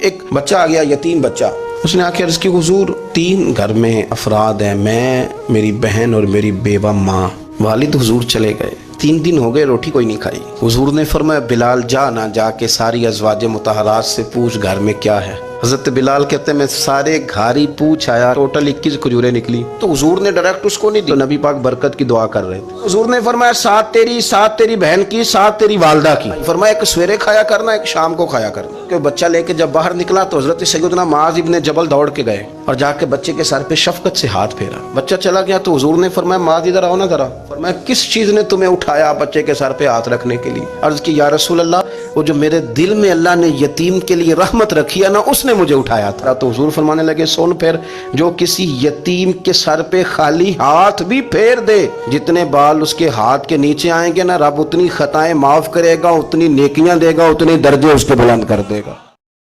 एक बच्चा आ गया, यतीम बच्चा। उसने आके अर्ज की, हुजूर 3 घर में अफराद हैं, मैं, मेरी बहन और मेरी बेवा माँ। वालिद हुजूर चले गए, 3 दिन हो गए, रोटी कोई नहीं खाई। हुजूर ने फरमाया, बिलाल जा ना, जाके सारी अज़वाज मुतहरात से पूछ घर में क्या है। हजरत बिलाल कहते हैं मैं सारे घर ही पूछ आया, टोटल 21 खजूरें निकली। तो हुजूर ने डायरेक्ट उसको नहीं दी, तो नबी पाक बरकत की दुआ कर रहे थे। हुजूर ने फरमाया 7 तेरी, 7 तेरी बहन की, 7 तेरी वालदा की। फरमाया एक सवेरे खाया करना, एक शाम को खाया करना। कि बच्चा लेके जब बाहर निकला तो हजरत सैयदना मुआज़ इब्न जबल दौड़ के गए और जाके बच्चे के सर पे शफकत से हाथ फेरा। बच्चा चला गया तो हुजूर ने फरमाया, मुआज़ इधर आओ ना जरा। फरमाया किस चीज ने तुम्हें उठाया बच्चे के सर पे हाथ रखने के लिए? अर्ज की, या रसूल अल्लाह, वो जो मेरे दिल में अल्लाह ने यतीम के लिए रहमत रखी है ना, उसने मुझे उठाया था। तो हुजूर फरमाने लगे, सुन फिर, जो किसी यतीम के सर पे खाली हाथ भी फेर दे, जितने बाल उसके हाथ के नीचे आएंगे ना, रब उतनी खताएं माफ करेगा, उतनी नेकियां देगा, उतने दर्जे उसके बुलंद कर देगा।